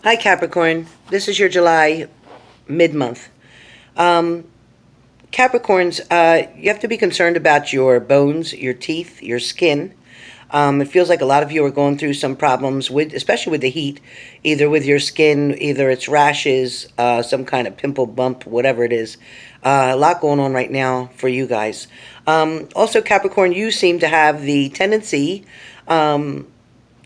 Hi, Capricorn. This is your July mid-month. Um, Capricorns, you have to be concerned about your bones, your teeth, your skin. It feels like a lot of you are going through some problems with, especially with the heat, either with your skin, either it's rashes, some kind of pimple bump, whatever it is. A lot going on right now for you guys. Also, Capricorn, you seem to have the tendency,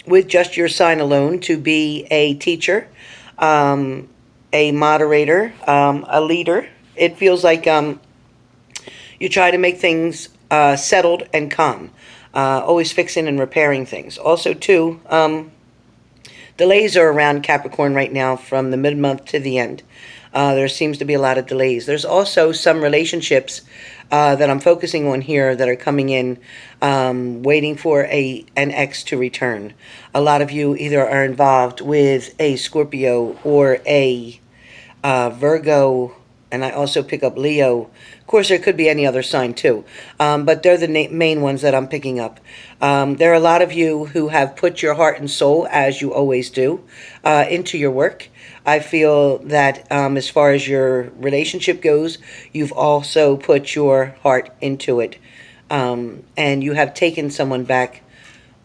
with just your sign alone, to be a teacher, um, a moderator, a leader. It feels like you try to make things settled and calm, always fixing and repairing things. Also, too, delays are around Capricorn right now from the mid-month to the end. There seems to be a lot of delays. There's also some relationships that I'm focusing on here that are coming in, waiting for an ex to return. A lot of you either are involved with a Scorpio or a Virgo, and I also pick up Leo. Of course, there could be any other sign too, but they're the main ones that I'm picking up. There are a lot of you who have put your heart and soul, as you always do, into your work. I feel that as far as your relationship goes, you've also put your heart into it, and you have taken someone back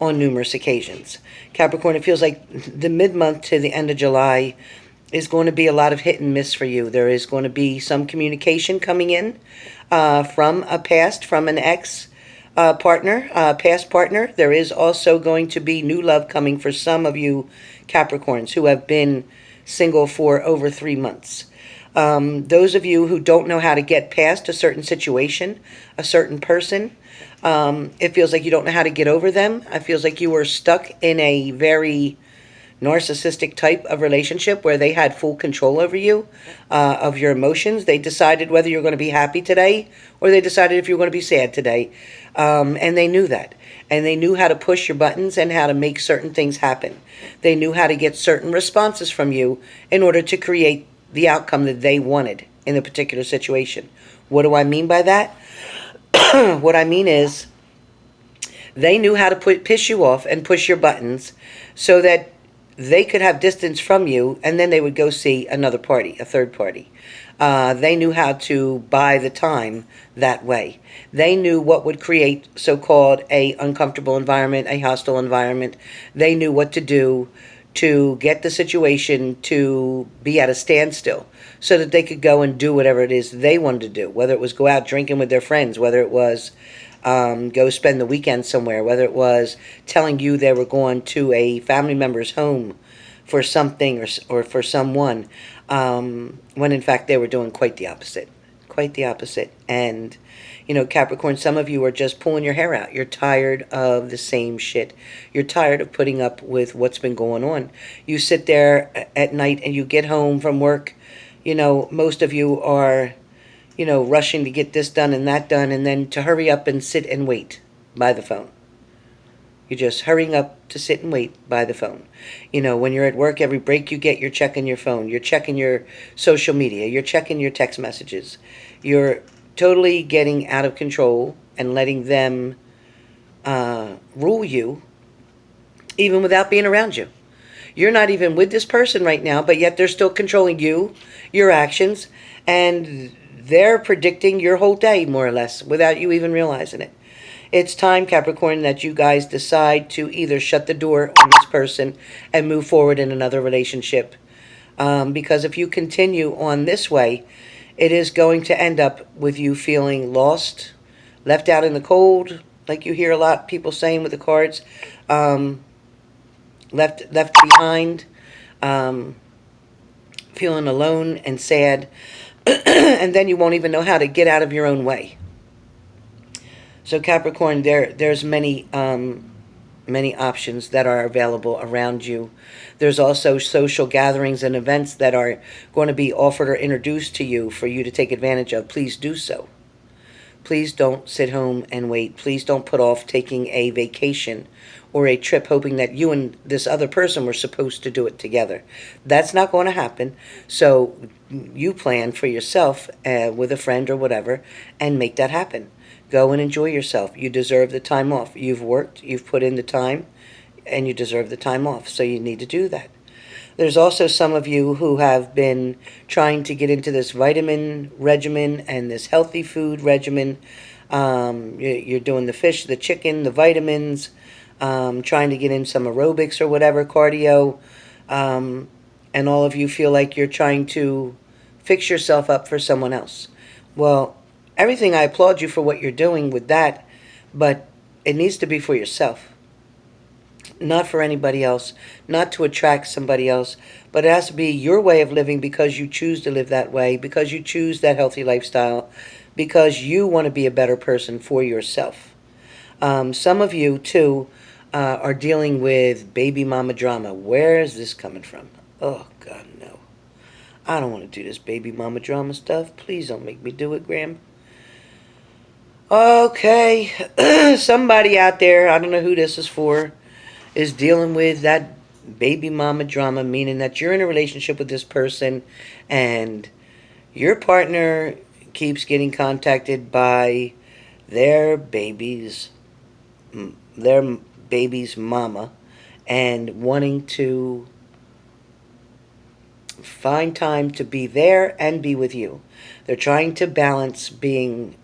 on numerous occasions. Capricorn, it feels like the mid-month to the end of July is going to be a lot of hit and miss for you. There is going to be some communication coming in from an ex partner, past partner. There is also going to be new love coming for some of you Capricorns who have been single for over 3 months. Those of you who don't know how to get past a certain situation, a certain person, it feels like you don't know how to get over them. It feels like you were stuck in a very narcissistic type of relationship where they had full control over you, of your emotions. They decided whether you're going to be happy today or they decided if you're going to be sad today. And they knew that. And they knew how to push your buttons and how to make certain things happen. They knew how to get certain responses from you in order to create the outcome that they wanted in a particular situation. What do I mean by that? What I mean is they knew how to piss you off and push your buttons so that they could have distance from you, and then they would go see another party, a third party. They knew how to buy the time that way. They knew what would create so-called a uncomfortable environment, a hostile environment. They knew what to do to get the situation to be at a standstill so that they could go and do whatever it is they wanted to do, whether it was go out drinking with their friends, whether it was go spend the weekend somewhere, whether it was telling you they were going to a family member's home for something or for someone, when in fact they were doing quite the opposite. Quite the opposite. And, Capricorn, some of you are just pulling your hair out. You're tired of the same shit. You're tired of putting up with what's been going on. You sit there at night and you get home from work. Most of you are rushing to get this done and that done, and then to hurry up and sit and wait by the phone. You're just hurrying up to sit and wait by the phone. When you're at work, every break you get, you're checking your phone. You're checking your social media. You're checking your text messages. You're totally getting out of control and letting them rule you, even without being around you. You're not even with this person right now, but yet they're still controlling you, your actions, and they're predicting your whole day, more or less, without you even realizing it. It's time, Capricorn, that you guys decide to either shut the door on this person and move forward in another relationship. Because if you continue on this way, it is going to end up with you feeling lost, left out in the cold, like you hear a lot of people saying with the cards, left behind, feeling alone and sad. And then you won't even know how to get out of your own way. So Capricorn, there's many options that are available around you. There's also social gatherings and events that are going to be offered or introduced to you for you to take advantage of. Please do so. Please don't sit home and wait. Please don't put off taking a vacation or a trip hoping that you and this other person were supposed to do it together. That's not going to happen. So you plan for yourself with a friend or whatever and make that happen. Go and enjoy yourself. You deserve the time off. You've worked, you've put in the time, and you deserve the time off. So you need to do that. There's also some of you who have been trying to get into this vitamin regimen and this healthy food regimen. You're doing the fish, the chicken, the vitamins, trying to get in some aerobics or whatever, cardio. And all of you feel like you're trying to fix yourself up for someone else. Well, everything, I applaud you for what you're doing with that, but it needs to be for yourself, not for anybody else, not to attract somebody else, but it has to be your way of living because you choose to live that way, because you choose that healthy lifestyle, because you want to be a better person for yourself. Some of you, too, are dealing with baby mama drama. Where is this coming from? Oh, God, no. I don't want to do this baby mama drama stuff. Please don't make me do it, Graham. Okay, somebody out there, I don't know who this is for, is dealing with that baby mama drama, meaning that you're in a relationship with this person and your partner keeps getting contacted by their baby's mama and wanting to find time to be there and be with you. They're trying to balance being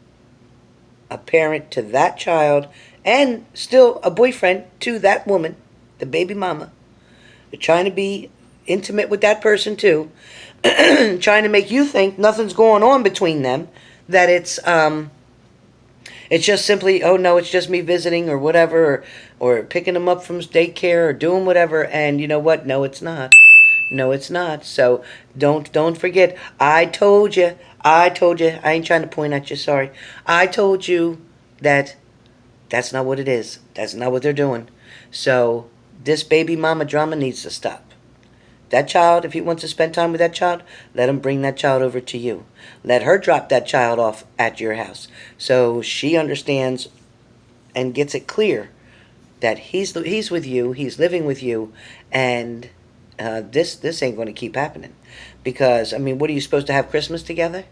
a parent to that child and still a boyfriend to that woman, the baby mama. They're trying to be intimate with that person too, trying to make you think nothing's going on between them, that it's just simply, oh no, it's just me visiting or whatever, or picking them up from daycare or doing whatever. And you know what? No, it's not. No, it's not. So don't forget. I told you. I ain't trying to point at you. Sorry. I told you that that's not what it is. That's not what they're doing. So this baby mama drama needs to stop. That child, if he wants to spend time with that child, let him bring that child over to you. Let her drop that child off at your house so she understands and gets it clear that he's with you, he's living with you, and this ain't going to keep happening. Because, I mean, what are you supposed to have Christmas together?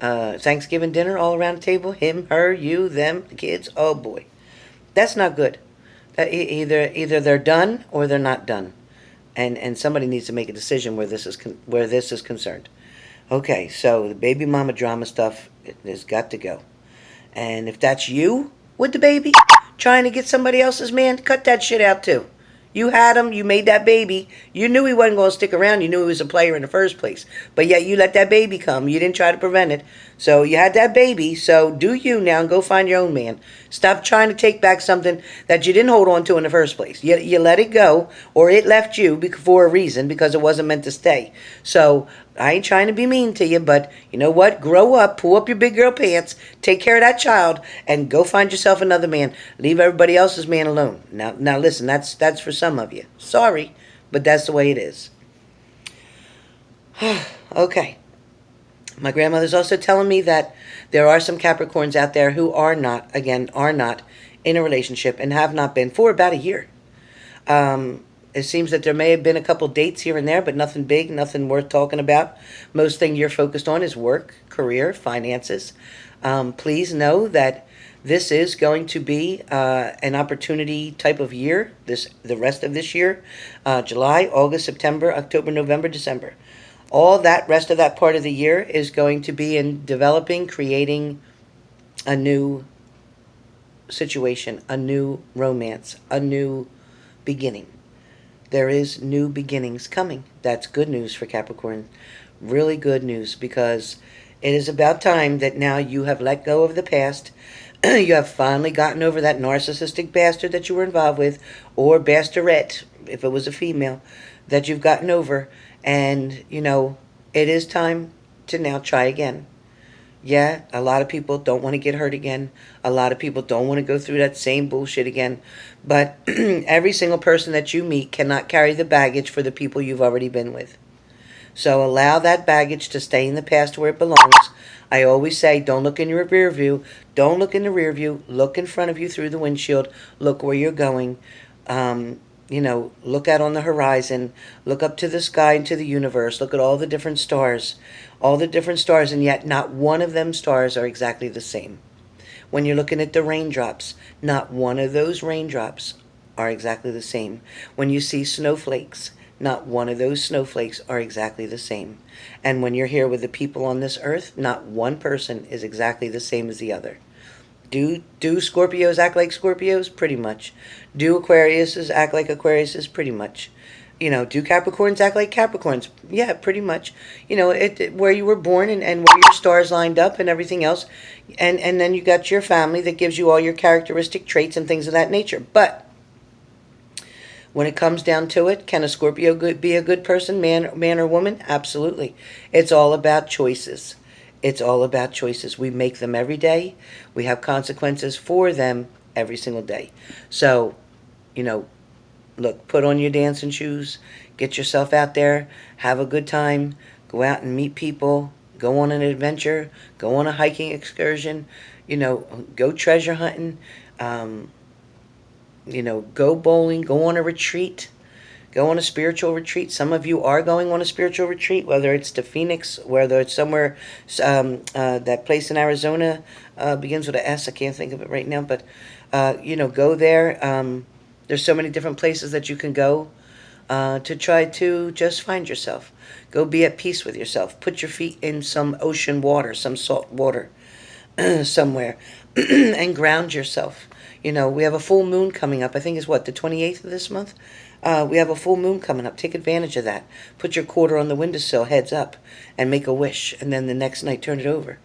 Thanksgiving dinner all around the table? Him, her, you, them, the kids? Oh, boy. That's not good. Either they're done or they're not done. And somebody needs to make a decision where this is concerned. Okay, so the baby mama drama stuff has got to go. And if that's you with the baby, trying to get somebody else's man, cut that shit out too. You had him, you made that baby. You knew he wasn't going to stick around. You knew he was a player in the first place. But yet you let that baby come. You didn't try to prevent it. So you had that baby. So do you now and go find your own man. Stop trying to take back something that you didn't hold on to in the first place. You let it go, or it left you for a reason, because it wasn't meant to stay. So I ain't trying to be mean to you, but you know what? Grow up, pull up your big girl pants, take care of that child, and go find yourself another man. Leave everybody else's man alone. Now listen, that's for some of you. Sorry, but that's the way it is. Okay. My grandmother's also telling me that there are some Capricorns out there who are not in a relationship and have not been for about a year. It seems that there may have been a couple dates here and there, but nothing big, nothing worth talking about. Most thing you're focused on is work, career, finances. Please know that this is going to be an opportunity type of year, the rest of this year, July, August, September, October, November, December. All that rest of that part of the year is going to be in developing, creating a new situation, a new romance, a new beginning. There is new beginnings coming. That's good news for Capricorn. Really good news, because it is about time that now you have let go of the past. You have finally gotten over that narcissistic bastard that you were involved with, or bastardette, if it was a female, that you've gotten over. And, you know, it is time to now try again. Yeah, a lot of people don't want to get hurt again. A lot of people don't want to go through that same bullshit again. But every single person that you meet cannot carry the baggage for the people you've already been with. So allow that baggage to stay in the past where it belongs. I always say, don't look in your rear view. Don't look in the rear view. Look in front of you through the windshield. Look where you're going. Look out on the horizon. Look up to the sky and to the universe. Look at all the different stars. All the different stars, and yet not one of them stars are exactly the same. When you're looking at the raindrops, not one of those raindrops are exactly the same. When you see snowflakes, Not one of those snowflakes are exactly the same. And when you're here with the people on this earth, not one person is exactly the same as the other. Do Scorpios act like Scorpios? Pretty much. Do Aquariuses act like Aquariuses? Pretty much. Do Capricorns act like Capricorns? Yeah, pretty much. Where you were born and where your stars lined up and everything else. And then you got your family that gives you all your characteristic traits and things of that nature. But when it comes down to it, can a Scorpio be a good person, man or woman? Absolutely. It's all about choices. It's all about choices. We make them every day. We have consequences for them every single day. So, look, put on your dancing shoes, get yourself out there, have a good time, go out and meet people, go on an adventure, go on a hiking excursion, go treasure hunting, go bowling, go on a retreat, go on a spiritual retreat. Some of you are going on a spiritual retreat, whether it's to Phoenix, whether it's somewhere, that place in Arizona begins with an S. I can't think of it right now, but, go there. There's so many different places that you can go to try to just find yourself. Go be at peace with yourself. Put your feet in some ocean water, some salt water somewhere, and ground yourself. We have a full moon coming up. I think it's the 28th of this month? We have a full moon coming up. Take advantage of that. Put your quarter on the windowsill, heads up, and make a wish. And then the next night, turn it over.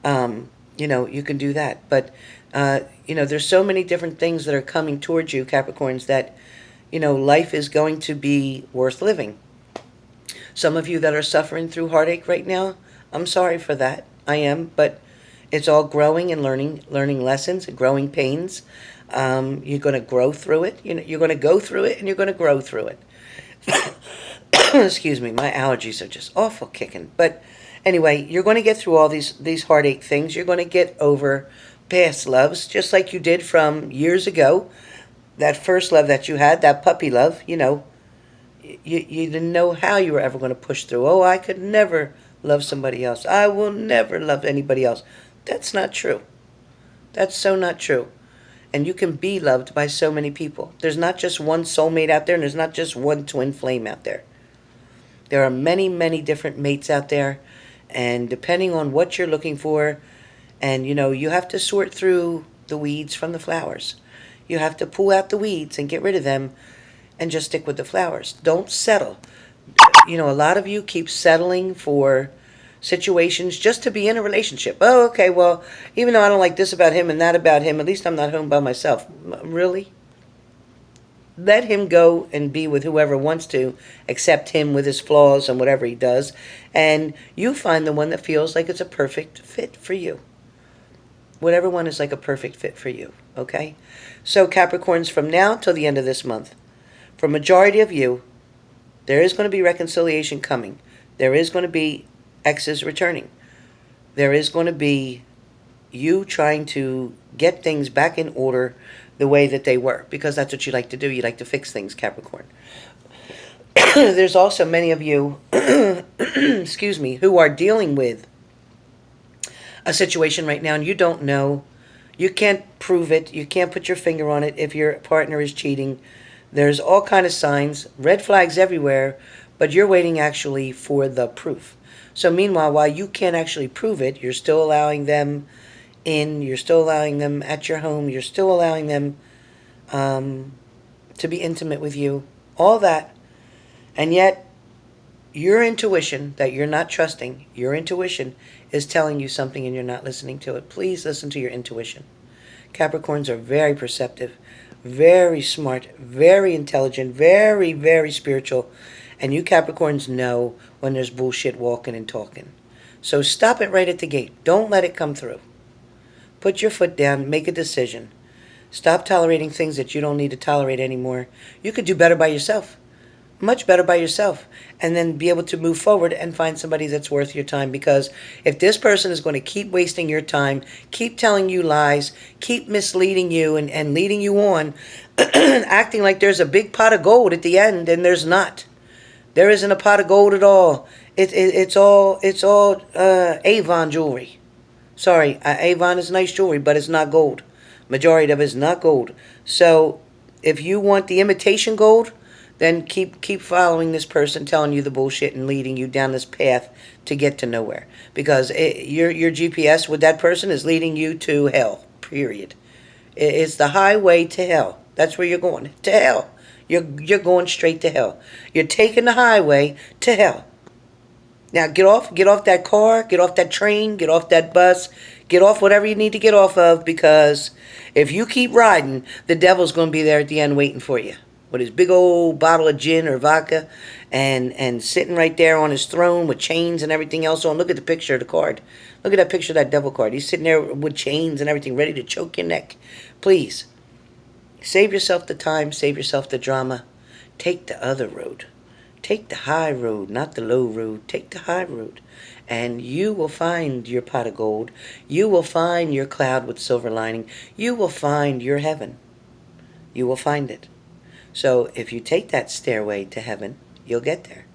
You can do that. But, there's so many different things that are coming towards you, Capricorns, that, life is going to be worth living. Some of you that are suffering through heartache right now, I'm sorry for that. I am. But it's all growing and learning lessons, growing pains. You're going to grow through it. You're going to go through it, and you're going to grow through it. Excuse me, my allergies are just awful kicking. But anyway, you're going to get through all these heartache things. You're going to get over past loves, just like you did from years ago. That first love that you had, that puppy love, you didn't know how you were ever going to push through. Oh, I could never love somebody else. I will never love anybody else. That's not true. That's so not true. And you can be loved by so many people. There's not just one soulmate out there, and there's not just one twin flame out there. There are many, many different mates out there, and depending on what you're looking for, and you have to sort through the weeds from the flowers. You have to pull out the weeds and get rid of them and just stick with the flowers. Don't settle. A lot of you keep settling for situations just to be in a relationship. Oh, okay, well, even though I don't like this about him and that about him, at least I'm not home by myself. Really? Let him go and be with whoever wants to, accept him with his flaws and whatever he does, and you find the one that feels like it's a perfect fit for you. Whatever one is like a perfect fit for you, okay? So Capricorns, from now till the end of this month, for majority of you, there is going to be reconciliation coming. There is going to be exes returning. There is going to be you trying to get things back in order the way that they were, because that's what you like to do. You like to fix things, Capricorn. There's also many of you, excuse me, who are dealing with a situation right now and you don't know. You can't prove it. You can't put your finger on it if your partner is cheating. There's all kind of signs, red flags everywhere, but you're waiting actually for the proof. So meanwhile, while you can't actually prove it, you're still allowing them in, you're still allowing them at your home, you're still allowing them to be intimate with you, all that. And yet, your intuition that you're not trusting, your intuition is telling you something and you're not listening to it. Please listen to your intuition. Capricorns are very perceptive, very smart, very intelligent, very, very spiritual. And you Capricorns know when there's bullshit walking and talking. So stop it right at the gate. Don't let it come through. Put your foot down. Make a decision. Stop tolerating things that you don't need to tolerate anymore. You could do better by yourself. Much better by yourself. And then be able to move forward and find somebody that's worth your time. Because if this person is going to keep wasting your time, keep telling you lies, keep misleading you and leading you on, acting like there's a big pot of gold at the end, and there's not. There isn't a pot of gold at all. It's all Avon jewelry. Sorry, Avon is nice jewelry, but it's not gold. Majority of it is not gold. So if you want the imitation gold, then keep following this person telling you the bullshit and leading you down this path to get to nowhere. Because your GPS with that person is leading you to hell. Period. It's the highway to hell. That's where you're going. To hell. You're going straight to hell. You're taking the highway to hell. Now get off that car, get off that train, get off that bus, get off whatever you need to get off of, because if you keep riding, the devil's going to be there at the end waiting for you with his big old bottle of gin or vodka, and sitting right there on his throne with chains and everything else on. Look at the picture of the card. Look at that picture of that devil card. He's sitting there with chains and everything ready to choke your neck. Please, save yourself the time, save yourself the drama. Take the other road. Take the high road, not the low road. Take the high road. And you will find your pot of gold. You will find your cloud with silver lining. You will find your heaven. You will find it. So if you take that stairway to heaven, you'll get there.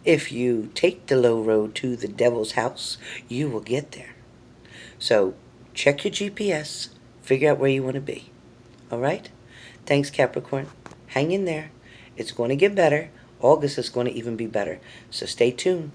If you take the low road to the devil's house, you will get there. So check your GPS. Figure out where you want to be. All right? Thanks, Capricorn. Hang in there. It's going to get better. August is going to even be better. So stay tuned.